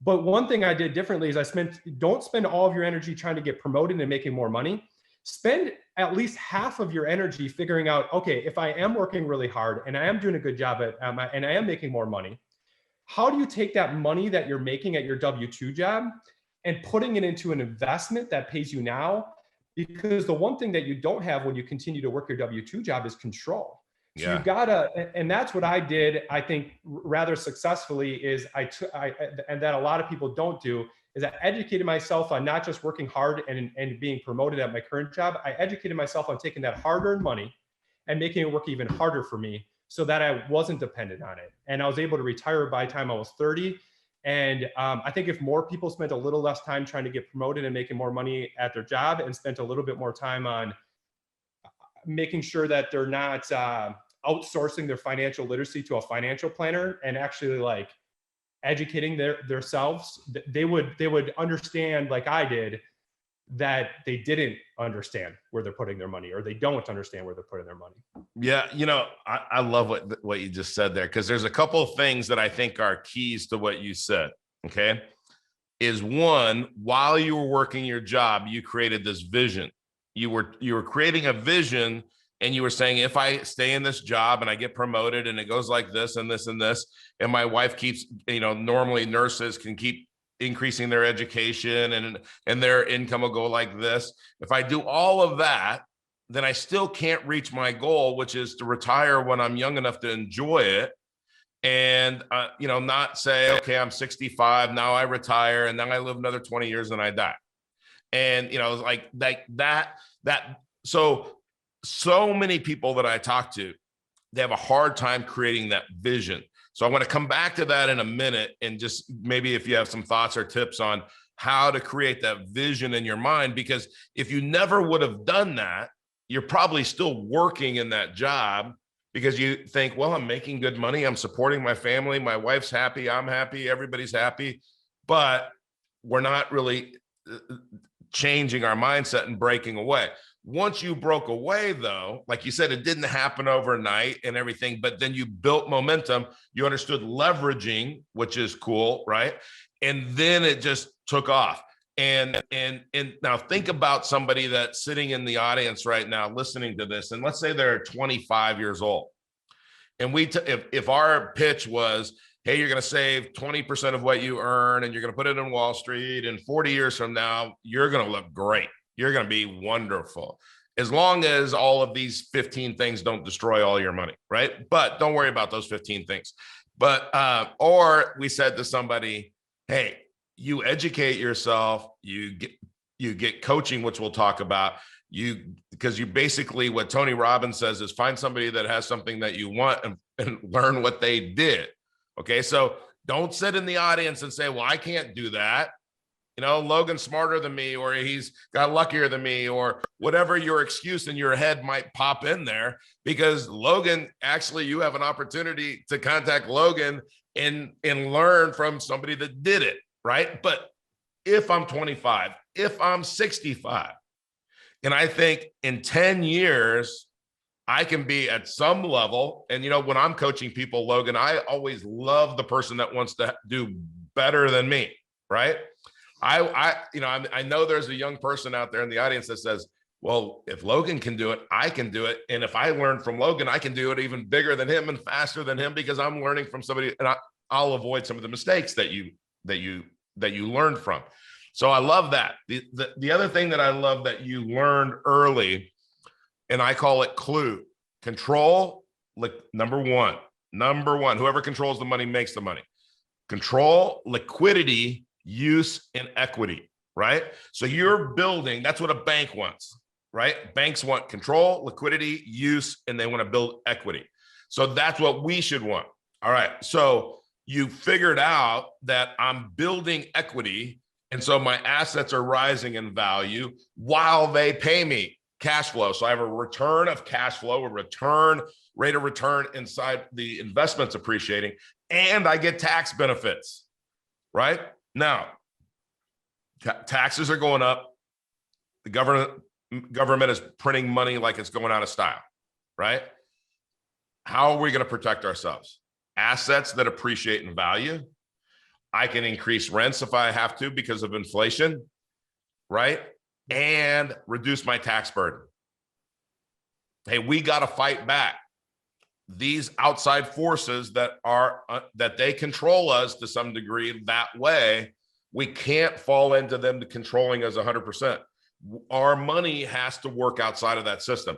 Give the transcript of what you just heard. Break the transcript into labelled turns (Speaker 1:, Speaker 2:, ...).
Speaker 1: But one thing I did differently is don't spend all of your energy trying to get promoted and making more money. Spend at least half of your energy figuring out, okay, if I am working really hard and I am doing a good job and I am making more money, how do you take that money that you're making at your W-2 job and putting it into an investment that pays you now? Because the one thing that you don't have when you continue to work your W-2 job is control. So
Speaker 2: Yeah.
Speaker 1: you've got to, and that's what I did, I think, rather successfully, is and that a lot of people don't do, is I educated myself on not just working hard and being promoted at my current job. I educated myself on taking that hard-earned money and making it work even harder for me so that I wasn't dependent on it. And I was able to retire by the time I was 30. And I think if more people spent a little less time trying to get promoted and making more money at their job and spent a little bit more time on making sure that they're not outsourcing their financial literacy to a financial planner and actually like educating themselves, they would understand, like I did, that they didn't understand where they're putting their money, or they don't understand where they're putting their money.
Speaker 2: Yeah, I love what you just said there, because there's a couple of things that I think are keys to what you said. Okay, is one, while you were working your job, you created this vision. You were creating a vision, and you were saying, if I stay in this job and I get promoted and it goes like this and this and this, and my wife keeps, normally nurses can keep increasing their education and their income will go like this. If I do all of that, then I still can't reach my goal, which is to retire when I'm young enough to enjoy it. And, not say, okay, I'm 65, now I retire, and then I live another 20 years and I die. And, like that. So many people that I talk to, they have a hard time creating that vision. So I want to come back to that in a minute, and just maybe if you have some thoughts or tips on how to create that vision in your mind, because if you never would have done that, you're probably still working in that job because you think, well, I'm making good money, I'm supporting my family, my wife's happy, I'm happy, everybody's happy, but we're not really changing our mindset and breaking away. Once you broke away, though, like you said, it didn't happen overnight and everything, but then you built momentum, you understood leveraging, which is cool, right? And then it just took off. And now think about somebody that's sitting in the audience right now listening to this, and let's say they're 25 years old. And if our pitch was, hey, you're going to save 20% of what you earn and you're going to put it in Wall Street, and 40 years from now, you're going to look great. You're going to be wonderful, as long as all of these 15 things don't destroy all your money, right? But don't worry about those 15 things. But, or we said to somebody, hey, you educate yourself, you get coaching, which we'll talk about, because you basically, what Tony Robbins says is find somebody that has something that you want and learn what they did. Okay. So don't sit in the audience and say, well, I can't do that. Logan's smarter than me, or he's got luckier than me, or whatever your excuse in your head might pop in there, because Logan, actually, you have an opportunity to contact Logan and learn from somebody that did it, right? But if I'm 25, if I'm 65, and I think in 10 years, I can be at some level. And, when I'm coaching people, Logan, I always love the person that wants to do better than me, right? I know there's a young person out there in the audience that says, well, if Logan can do it, I can do it. And if I learn from Logan, I can do it even bigger than him and faster than him, because I'm learning from somebody, and I'll avoid some of the mistakes that you learned from. So I love that. The other thing that I love that you learned early, and I call it clue, control, like number one, whoever controls the money makes the money. Control, liquidity, use, and equity, right? So you're building, that's what a bank wants, right? Banks want control, liquidity, use, and they want to build equity. So that's what we should want. All right. So you figured out that I'm building equity, and so my assets are rising in value while they pay me cash flow. So I have a return of cash flow, rate of return inside the investments appreciating, and I get tax benefits, right? Now, taxes are going up. The government is printing money like it's going out of style, right? How are we going to protect ourselves? Assets that appreciate in value, I can increase rents if I have to because of inflation, right? And reduce my tax burden. Hey, we got to fight back. These outside forces that are that they control us to some degree that way, we can't fall into them to controlling us 100%. Our money has to work outside of that system.